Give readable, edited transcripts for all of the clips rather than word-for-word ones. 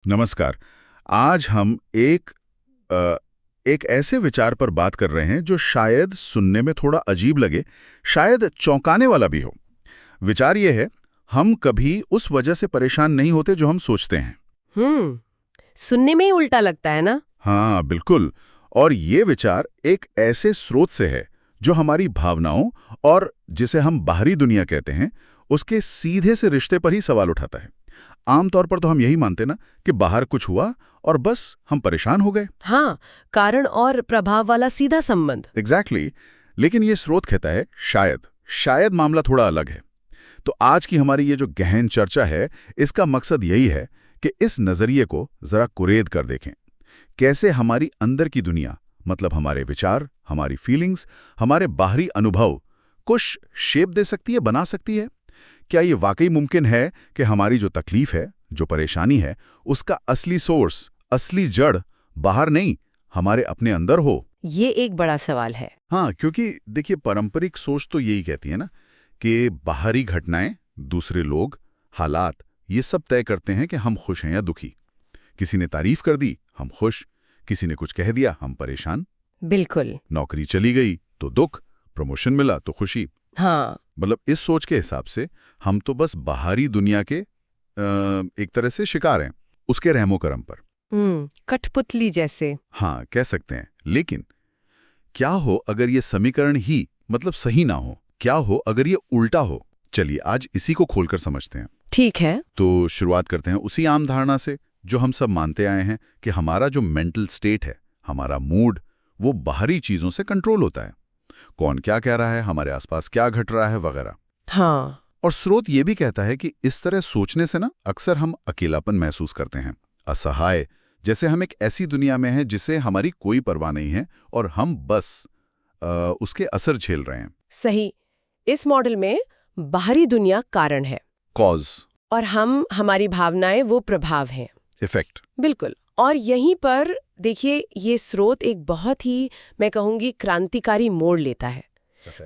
नमस्कार। आज हम एक ऐसे विचार पर बात कर रहे हैं जो शायद सुनने में थोड़ा अजीब लगे, शायद चौंकाने वाला भी हो। विचार ये है, हम कभी उस वजह से परेशान नहीं होते जो हम सोचते हैं। हम्म सुनने में ही उल्टा लगता है ना। हाँ, बिल्कुल। और ये विचार एक ऐसे स्रोत से है जो हमारी भावनाओं और जिसे हम बाहरी दुनिया कहते हैं, उसके सीधे से रिश्ते पर ही सवाल उठाता है। आमतौर पर तो हम यही मानते ना कि बाहर कुछ हुआ और बस हम परेशान हो गए। हाँ, कारण और प्रभाव वाला सीधा संबंध। एग्जैक्टली। लेकिन ये स्रोत कहता है शायद शायद मामला थोड़ा अलग है। तो आज की हमारी ये जो गहन चर्चा है, इसका मकसद यही है कि इस नजरिए को जरा कुरेद कर देखें। कैसे हमारी अंदर की दुनिया, मतलब हमारे विचार, हमारी फीलिंग्स, हमारे बाहरी अनुभव कुछ शेप दे सकती है, बना सकती है। क्या ये वाकई मुमकिन है कि हमारी जो तकलीफ है, जो परेशानी है, उसका असली सोर्स, असली जड़ बाहर नहीं, हमारे अपने अंदर हो? ये एक बड़ा सवाल है। हाँ, क्योंकि देखिए पारंपरिक सोच तो यही कहती है ना कि बाहरी घटनाएं, दूसरे लोग, हालात, ये सब तय करते हैं कि हम खुश हैं या दुखी। किसी ने तारीफ कर दी, हम खुश। किसी ने कुछ कह दिया, हम परेशान। बिल्कुल। नौकरी चली गई तो दुख, प्रमोशन मिला तो खुशी। हाँ। मतलब इस सोच के हिसाब से हम तो बस बाहरी दुनिया के एक तरह से शिकार हैं, उसके रहमो करम पर। कठपुतली जैसे। हाँ, कह सकते हैं। लेकिन क्या हो अगर ये समीकरण ही मतलब सही ना हो? क्या हो अगर ये उल्टा हो? चलिए आज इसी को खोलकर समझते हैं। ठीक है। तो शुरुआत करते हैं उसी आम धारणा से जो हम सब मानते आए हैं कि हमारा जो मेंटल स्टेट है, हमारा मूड, वो बाहरी चीजों से कंट्रोल होता है। कौन क्या कह रहा है, हमारे आसपास क्या घट रहा है, वगैरह। हाँ। और स्रोत ये भी कहता है कि इस तरह सोचने से ना अक्सर हम अकेलापन महसूस करते हैं, असहाय, जैसे हम एक ऐसी दुनिया में हैं जिसे हमारी कोई परवाह नहीं है और हम बस उसके असर झेल रहे हैं। सही। इस मॉडल में बाहरी दुनिया कारण है कॉज और हम हमारी भावनाएं वो प्रभाव हैं। इफेक्ट। बिल्कुल। और यहीं पर देखिए, ये स्रोत एक बहुत ही, मैं कहूंगी, क्रांतिकारी मोड़ लेता है।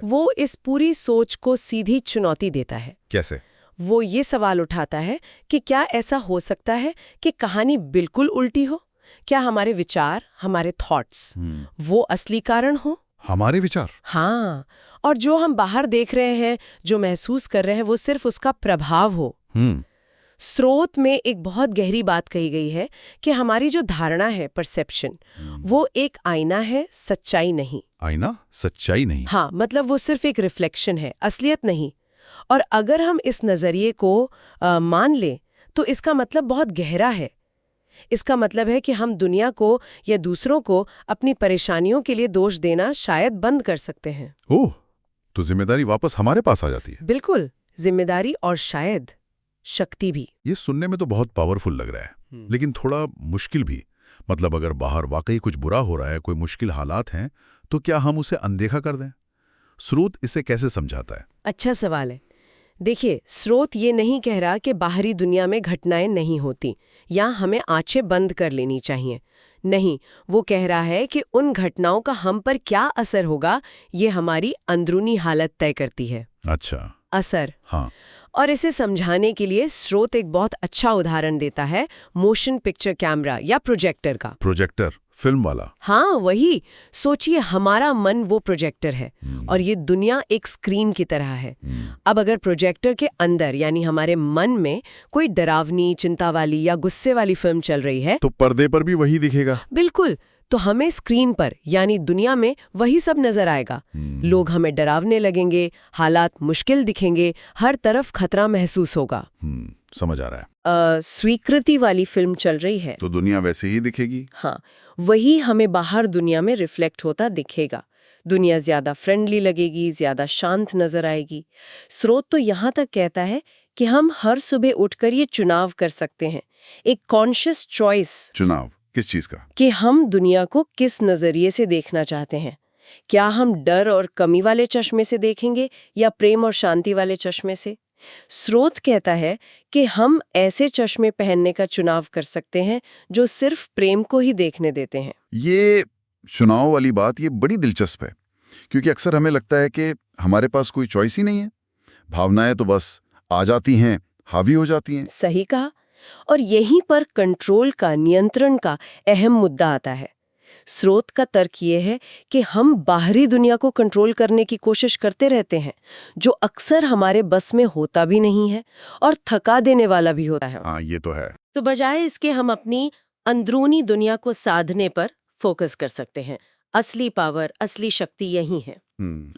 वो इस पूरी सोच को सीधी चुनौती देता है। कैसे? वो ये सवाल उठाता है कि क्या ऐसा हो सकता है कि कहानी बिल्कुल उल्टी हो? क्या हमारे विचार, हमारे थॉट्स, वो असली कारण हो? हमारे विचार? हाँ। और जो हम बाहर देख रहे हैं, जो महसूस कर रहे हैं, वो सिर्फ उसका प्रभाव हो। स्रोत में एक बहुत गहरी बात कही गई है कि हमारी जो धारणा है, परसेप्शन, वो एक आईना है, सच्चाई नहीं। आईना? सच्चाई नहीं? हाँ, मतलब वो सिर्फ एक रिफ्लेक्शन है, असलियत नहीं। और अगर हम इस नजरिए को मान लें तो इसका मतलब बहुत गहरा है। इसका मतलब है कि हम दुनिया को या दूसरों को अपनी परेशानियों के लिए दोष देना शायद बंद कर सकते हैं। ओह, तो जिम्मेदारी वापस हमारे पास आ जाती है। बिल्कुल, जिम्मेदारी और शायद शक्ति भी। ये सुनने में तो बहुत पावरफुल लग रहा है, लेकिन थोड़ा मुश्किल भी। मतलब अगर बाहर वाकई कुछ बुरा हो रहा है, कोई मुश्किल हालात हैं, तो क्या हम उसे अनदेखा कर दें? स्रोत इसे कैसे समझाता है? अच्छा सवाल है। देखिए, स्रोत ये नहीं कह रहा कि बाहरी दुनिया में घटनाएं नहीं होती या हमें आंखें बंद कर लेनी चाहिए। नहीं, वो कह रहा है कि उन घटनाओं का हम पर क्या असर होगा, ये हमारी अंदरूनी हालत तय करती है। अच्छा। असर। हाँ। और इसे समझाने के लिए स्रोत एक बहुत अच्छा उदाहरण देता है, मोशन पिक्चर कैमरा या प्रोजेक्टर का। प्रोजेक्टर? फिल्म वाला? हाँ, वही। सोचिए, हमारा मन वो प्रोजेक्टर है और ये दुनिया एक स्क्रीन की तरह है। अब अगर प्रोजेक्टर के अंदर, यानी हमारे मन में, कोई डरावनी, चिंता वाली या गुस्से वाली फिल्म चल रही है, तो पर्दे पर भी वही दिखेगा? बिल्कुल। तो हमें स्क्रीन पर, यानी दुनिया में, वही सब नजर आएगा। लोग हमें डरावने लगेंगे, हालात मुश्किल दिखेंगे, हर तरफ खतरा महसूस होगा। समझ आ रहा है। स्वीकृति वाली फिल्म चल रही है तो दुनिया वैसे ही दिखेगी? हाँ, वही हमें बाहर दुनिया में रिफ्लेक्ट होता दिखेगा। दुनिया ज्यादा फ्रेंडली लगेगी, ज्यादा शांत नजर आएगी। स्रोत तो यहाँ तक कहता है कि हम हर सुबह उठकर ये चुनाव कर सकते हैं, एक कॉन्शियस चॉइस। चुनाव किस चीज का? कि हम दुनिया को किस नजरिए से देखना चाहते हैं। क्या हम डर और कमी वाले चश्मे से देखेंगे या प्रेम और शांति वाले चश्मे से? स्रोत कहता है कि हम ऐसे चश्मे पहनने का चुनाव कर सकते हैं जो सिर्फ प्रेम को ही देखने देते हैं। ये चुनाव वाली बात ये बड़ी दिलचस्प है, क्योंकि अक्सर हमें लगता है कि हमारे पास कोई चॉइस ही नहीं है। भावनाएं तो बस आ जाती हैं, हावी हो जाती हैं। सही कहा। और यहीं पर कंट्रोल का, नियंत्रण का अहम मुद्दा आता है। स्रोत का तर्क ये है कि हम बाहरी दुनिया को कंट्रोल करने की कोशिश करते रहते हैं, जो अक्सर हमारे बस में होता भी नहीं है और थका देने वाला भी होता है। हाँ, ये तो है। तो बजाय इसके हम अपनी अंदरूनी दुनिया को साधने पर फोकस कर सकते हैं। असली पावर, असली शक्ति यही है।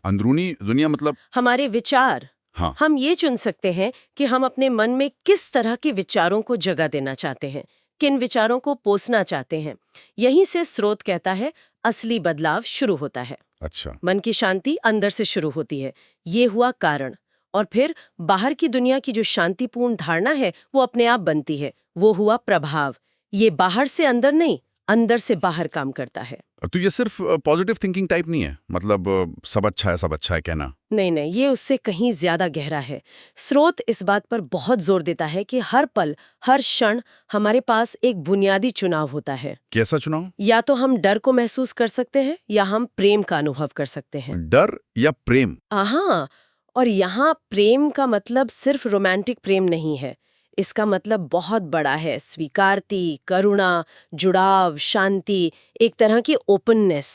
अंदरूनी दुनिया मतलब? हमारे विचार। हाँ। हम ये चुन सकते हैं कि हम अपने मन में किस तरह के विचारों को जगह देना चाहते हैं, किन विचारों को पोसना चाहते हैं। यहीं से स्रोत कहता है असली बदलाव शुरू होता है। अच्छा। मन की शांति अंदर से शुरू होती है। ये हुआ कारण। और फिर बाहर की दुनिया की जो शांतिपूर्ण धारणा है वो अपने आप बनती है। वो हुआ प्रभाव। ये बाहर से अंदर नहीं, अंदर से बाहर काम करता है। तो ये सिर्फ पॉजिटिव थिंकिंग टाइप नहीं है, मतलब सब अच्छा है कहना? नहीं नहीं, ये उससे कहीं ज्यादा गहरा है। स्रोत इस बात पर बहुत जोर देता है कि हर पल, हर क्षण हमारे पास एक बुनियादी चुनाव होता है। कैसा चुनाव? या तो हम डर को महसूस कर सकते हैं या हम प्रेम का अनुभव कर सकते हैं। डर या प्रेम? हाँ, और यहाँ प्रेम का मतलब सिर्फ रोमांटिक प्रेम नहीं है। इसका मतलब बहुत बड़ा है। स्वीकारती, करुणा, जुड़ाव, शांति, एक तरह की ओपननेस।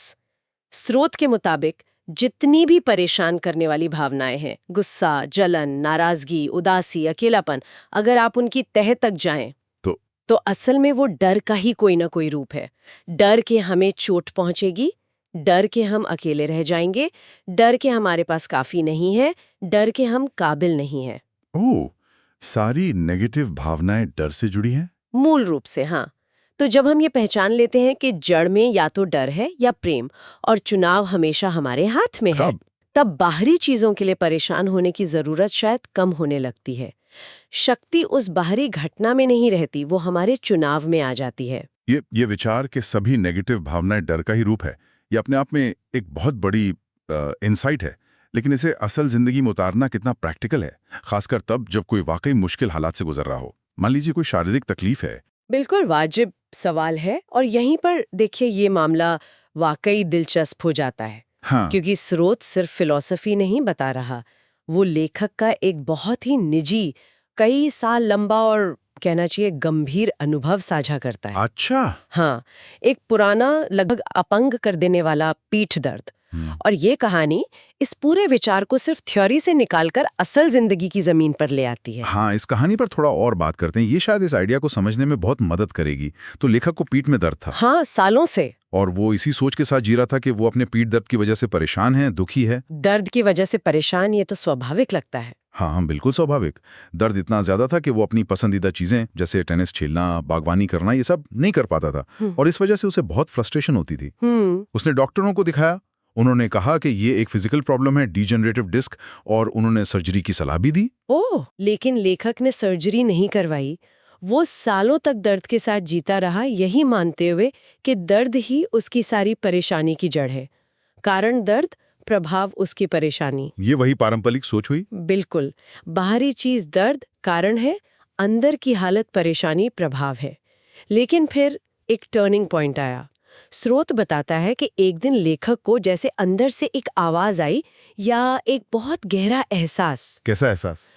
स्रोत के मुताबिक जितनी भी परेशान करने वाली भावनाएं हैं, गुस्सा, जलन, नाराजगी, उदासी, अकेलापन, अगर आप उनकी तह तक जाएं तो असल में वो डर का ही कोई ना कोई रूप है। डर के हमें चोट पहुंचेगी, डर के हम अकेले रह जाएंगे, डर के हमारे पास काफी नहीं है, डर के हम काबिल नहीं है। ओह, सारी नेगेटिव भावनाएं डर से जुड़ी हैं? मूल रूप से हाँ। तो जब हम ये पहचान लेते हैं कि जड़ में या तो डर है या प्रेम, और चुनाव हमेशा हमारे हाथ में है, तब बाहरी चीजों के लिए परेशान होने की जरूरत शायद कम होने लगती है। शक्ति उस बाहरी घटना में नहीं रहती, वो हमारे चुनाव में आ जाती है। ये विचार के सभी नेगेटिव भावनाएं डर का ही रूप है, ये अपने आप में एक बहुत बड़ी इंसाइट है। लेकिन इसे असल जिंदगी में उतारना कितना प्रैक्टिकल है, खासकर तब जब कोई वाकई मुश्किल हालात से गुजर रहा हो। मान लीजिए कोई शारीरिक तकलीफ है। बिल्कुल वाजिब सवाल है, और यहीं पर देखिए ये मामला वाकई दिलचस्प हो जाता है। हाँ। क्योंकि स्रोत सिर्फ फिलॉसफी नहीं बता रहा, वो लेखक का एक बहुत ही निजी, कई साल लंबा और कहना चाहिए गंभीर अनुभव साझा करता है। अच्छा। हाँ, एक पुराना, लगभग अपंग कर देने वाला पीठ दर्द। और ये कहानी इस पूरे विचार को सिर्फ थ्योरी से निकालकर असल जिंदगी की जमीन पर ले आती है। हाँ, इस कहानी पर थोड़ा और बात करते हैं, ये शायद इस आइडिया को समझने में बहुत मदद करेगी। तो लेखक को पीठ में दर्द था। हाँ, सालों से। और वो इसी सोच के साथ जी रहा था कि वो अपने पीठ दर्द की वजह से परेशान है, दुखी है। दर्द की वजह से परेशान, ये तो स्वाभाविक लगता है। हाँ, बिल्कुल स्वाभाविक। दर्द इतना ज्यादा था कि वो अपनी पसंदीदा चीजें जैसे टेनिस खेलना, बागवानी करना, ये सब नहीं कर पाता था, और इस वजह से उसे बहुत फ्रस्ट्रेशन होती थी। उसने डॉक्टरों को दिखाया। उन्होंने कहा कि ये एक फिजिकल प्रॉब्लम है, डिजेनरेटिव डिस्क, और उन्होंने सर्जरी की सलाह भी दी। ओह, लेकिन लेखक ने सर्जरी नहीं करवाई। वो सालों तक दर्द के साथ जीता रहा, यही मानते हुए कि दर्द ही उसकी सारी परेशानी की जड़ है। कारण दर्द, प्रभाव उसकी परेशानी। ये वही पारंपरिक सोच हुई। बिल्कुल। बाहरी चीज दर्द कारण है, अंदर की हालत परेशानी प्रभाव है। लेकिन फिर एक टर्निंग पॉइंट आया। स्रोत बताता है कि एक दिन लेखक को जैसे अंदर से एक आवाज आई, या एक बहुत गहरा एहसास। कैसा एहसास?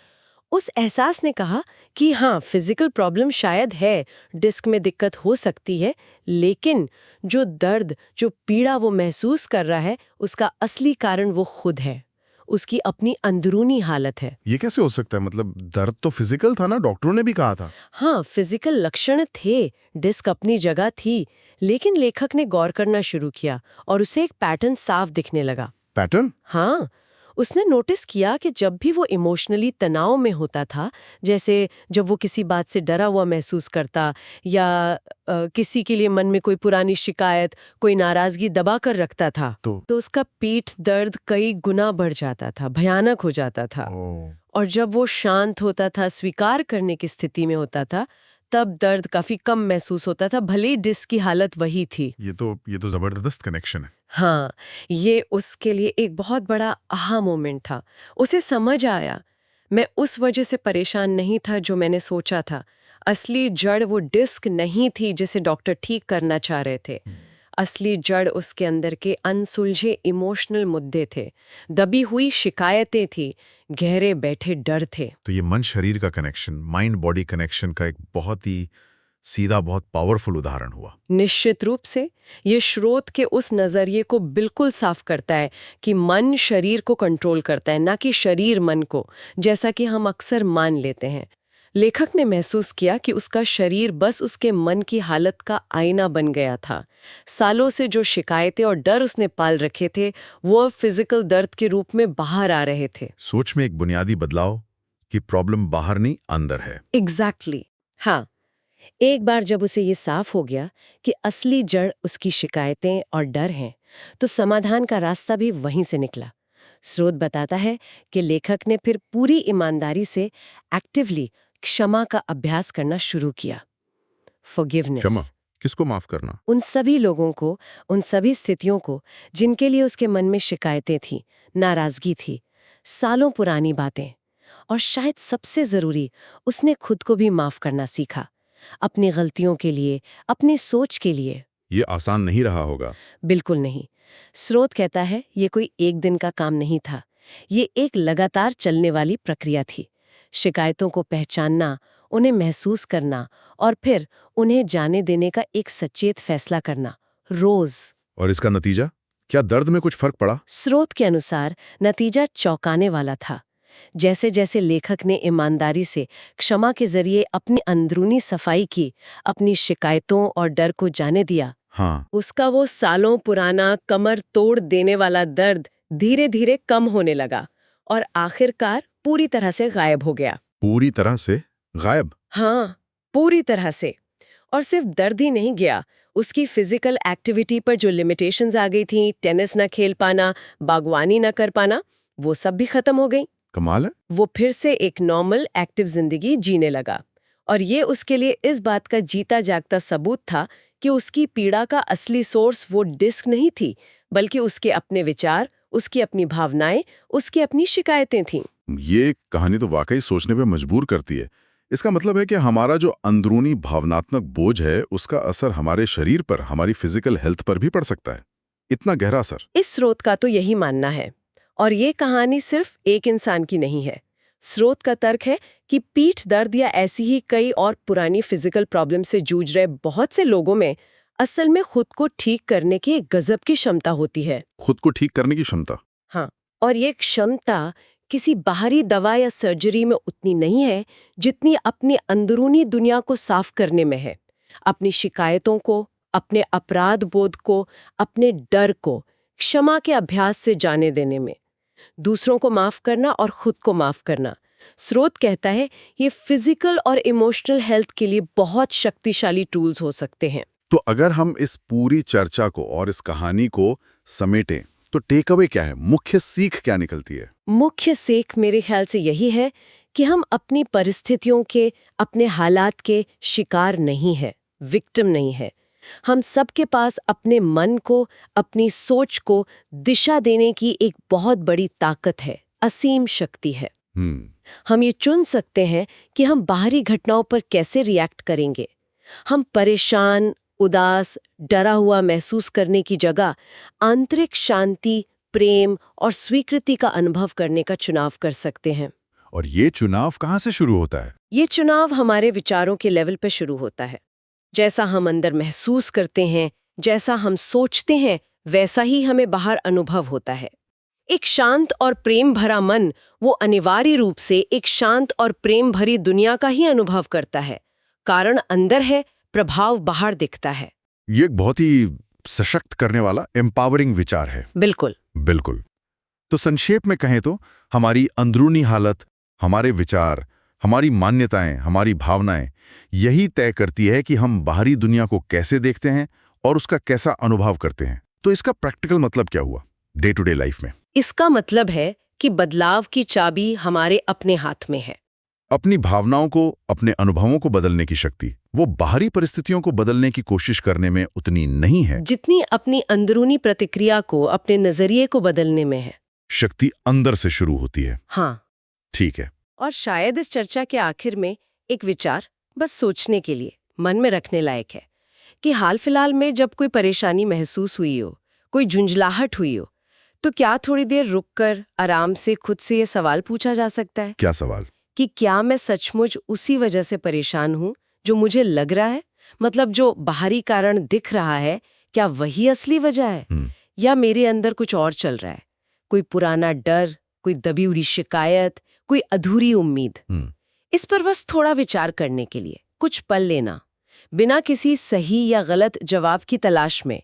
उस एहसास ने कहा कि हाँ, फिजिकल प्रॉब्लम शायद है, डिस्क में दिक्कत हो सकती है, लेकिन जो दर्द, जो पीड़ा वो महसूस कर रहा है, उसका असली कारण वो खुद है, उसकी अपनी अंदरूनी हालत है। ये कैसे हो सकता है? मतलब दर्द तो फिजिकल था ना, डॉक्टरों ने भी कहा था। हाँ, फिजिकल लक्षण थे, डिस्क अपनी जगह थी, लेकिन लेखक ने गौर करना शुरू किया और उसे एक पैटर्न साफ दिखने लगा। पैटर्न? हाँ, उसने नोटिस किया कि जब भी वो इमोशनली तनाव में होता था, जैसे जब वो किसी बात से डरा हुआ महसूस करता, या किसी के लिए मन में कोई पुरानी शिकायत, कोई नाराजगी दबा कर रखता था, तो उसका पीठ दर्द कई गुना बढ़ जाता था, भयानक हो जाता था। और जब वो शांत होता था, स्वीकार करने की स्थिति में होता था, तब दर्द काफी कम महसूस होता था, भले ही डिस्क की हालत वही थी। ये तो जबरदस्त कनेक्शन है। हाँ, ये उसके लिए एक बहुत बड़ा आहा मोमेंट था। उसे समझ आया, मैं उस वजह से परेशान नहीं था जो मैंने सोचा था। असली जड़ वो डिस्क नहीं थी जिसे डॉक्टर ठीक करना चाह रहे थे। असली जड़ उसके अंदर के अनसुलझे इमोशनल मुद्दे थे, दबी हुई शिकायतें थी, गहरे बैठे डर थे। तो ये मन शरीर का कनेक्शन, माइंड बॉडी कनेक्शन का एक बहुत ही सीधा, बहुत पावरफुल उदाहरण हुआ। निश्चित रूप से ये स्रोत के उस नजरिए को बिल्कुल साफ करता है कि मन शरीर को कंट्रोल करता है, ना कि शरीर मन को, जैसा कि हम अक्सर मान लेते हैं। लेखक ने महसूस किया कि उसका शरीर बस उसके मन की हालत का आईना बन गया था। सालों से जो शिकायतें और डर उसने पाल रखे थे, वो अब फिजिकल दर्द के रूप में बाहर आ रहे थे। सोच में एक बुनियादी बदलाव कि प्रॉब्लम बाहर नहीं, अंदर है। एग्जैक्टली हाँ, एक बार जब उसे ये साफ हो गया कि असली जड़ उसकी शिकायतें और डर हैं, तो समाधान का रास्ता भी वहीं से निकला। स्रोत बताता है कि लेखक ने फिर पूरी ईमानदारी से एक्टिवली क्षमा का अभ्यास करना शुरू किया। क्षमा? फॉरगिवनेस। किसको माफ करना? उन सभी लोगों को, उन सभी स्थितियों को जिनके लिए उसके मन में शिकायतें थीं, नाराजगी थी, सालों पुरानी बातें। और शायद सबसे जरूरी, उसने खुद को भी माफ करना सीखा, अपनी गलतियों के लिए, अपनी सोच के लिए। ये आसान नहीं रहा होगा। बिल्कुल नहीं। स्रोत कहता है ये कोई एक दिन का काम नहीं था, ये एक लगातार चलने वाली प्रक्रिया थी। शिकायतों को पहचानना, उन्हें महसूस करना और फिर उन्हें जाने देने का एक सचेत फैसला करना, रोज। और इसका नतीजा? क्या दर्द में कुछ फर्क पड़ा? स्रोत के अनुसार नतीजा चौंकाने वाला था। जैसे जैसे लेखक ने ईमानदारी से क्षमा के जरिए अपनी अंदरूनी सफाई की, अपनी शिकायतों और डर को जाने दिया, हाँ, उसका वो सालों पुराना कमर तोड़ देने वाला दर्द धीरे धीरे कम होने लगा और आखिरकार पूरी तरह से गायब हो गया। पूरी तरह से गायब? हाँ, पूरी तरह से। और सिर्फ दर्द ही नहीं गया, उसकी फिजिकल एक्टिविटी पर जो लिमिटेशंस आ गई थीं, टेनिस न खेल पाना, बागवानी न कर पाना, वो सब भी खत्म हो गई। कमाल है। वो फिर से एक नॉर्मल एक्टिव जिंदगी जीने लगा। और ये उसके लिए इस बात का जीता जागता सबूत था कि उसकी पीड़ा का असली सोर्स वो डिस्क नहीं थी, बल्कि उसके अपने विचार, उसकी अपनी भावनाएं, उसकी अपनी शिकायतें थीं। ये कहानी तो वाकई सोचने पे मजबूर करती है। इसका मतलब है कि हमारा जो अंदरूनी भावनात्मक बोझ है, उसका असर हमारे शरीर पर, हमारी फिजिकल हेल्थ पर भी पड़ सकता है। इतना गहरा असर। इस स्रोत का तो यही मानना है। और ये कहानी सिर्फ एक इंसान की नहीं है। स्रोत का तर्क है कि पीठ दर्द या ऐसी ही कई और पुरानी फिजिकल प्रॉब्लम से जूझ रहे बहुत से लोगों में असल में खुद को ठीक करने की एक गजब की क्षमता होती है। खुद को ठीक करने की क्षमता? हाँ, और ये क्षमता किसी बाहरी दवा या सर्जरी में उतनी नहीं है जितनी अपनी अंदरूनी दुनिया को साफ करने में है। अपनी शिकायतों को, अपने अपराध बोध को, अपने डर को क्षमा के अभ्यास से जाने देने में। दूसरों को माफ करना और खुद को माफ करना। स्रोत कहता है ये फिजिकल और इमोशनल हेल्थ के लिए बहुत शक्तिशाली टूल्स हो सकते हैं। तो अगर हम इस पूरी चर्चा को और इस कहानी को समेटें, तो टेक अवे क्या है? मुख्य सीख क्या निकलती है? मुख्य सीख मेरे ख्याल से यही है कि हम अपनी परिस्थितियों के, अपने हालात के शिकार नहीं है, विक्टिम नहीं है। हम सबके पास अपने मन को, अपनी सोच को दिशा देने की एक बहुत बड़ी ताकत है, असीम शक्ति है। हम ये चुन सकते हैं कि हम बाहरी घटनाओं पर कैसे रिएक्ट करेंगे। हम परेशान, उदास, डरा हुआ महसूस करने की जगह आंतरिक शांति, प्रेम और स्वीकृति का अनुभव करने का चुनाव कर सकते हैं। और ये चुनाव कहाँ से शुरू होता है? ये चुनाव हमारे विचारों के लेवल पर शुरू होता है। जैसा हम अंदर महसूस करते हैं, जैसा हम सोचते हैं, वैसा ही हमें बाहर अनुभव होता है। एक शांत और प्रेम भरा मन वो अनिवार्य रूप से एक शांत और प्रेम भरी दुनिया का ही अनुभव करता है। कारण अंदर है, प्रभाव बाहर दिखता है। ये एक बहुत ही सशक्त करने वाला, एम्पावरिंग विचार है। बिल्कुल बिल्कुल। तो संक्षेप में कहें तो हमारी अंदरूनी हालत, हमारे विचार, हमारी मान्यताएं, हमारी भावनाएं यही तय करती है कि हम बाहरी दुनिया को कैसे देखते हैं और उसका कैसा अनुभव करते हैं। तो इसका प्रैक्टिकल मतलब क्या हुआ डे टू डे लाइफ में? इसका मतलब है कि बदलाव की चाबी हमारे अपने हाथ में है। अपनी भावनाओं को, अपने अनुभवों को बदलने की शक्ति वो बाहरी परिस्थितियों को बदलने की कोशिश करने में उतनी नहीं है जितनी अपनी अंदरूनी प्रतिक्रिया को, अपने नजरिए को बदलने में है। शक्ति अंदर से शुरू होती है। हाँ, ठीक है। और शायद इस चर्चा के आखिर में एक विचार बस सोचने के लिए मन में रखने लायक है कि हाल फिलहाल में जब कोई परेशानी महसूस हुई हो, कोई झुंझलाहट हुई हो, तो क्या थोड़ी देर रुककर आराम से खुद से ये सवाल पूछा जा सकता है क्या सवाल? कि क्या मैं सचमुच उसी वजह से परेशान हूं जो मुझे लग रहा है? मतलब जो बाहरी कारण दिख रहा है, क्या वही असली वजह है? या मेरे अंदर कुछ और चल रहा है? कोई पुराना डर, कोई दबी हुई शिकायत, कोई अधूरी उम्मीद? इस पर बस थोड़ा विचार करने के लिए कुछ पल लेना, बिना किसी सही या गलत जवाब की तलाश में,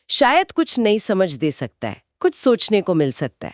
शायद कुछ नई समझ दे सकता है, कुछ सोचने को मिल सकता है।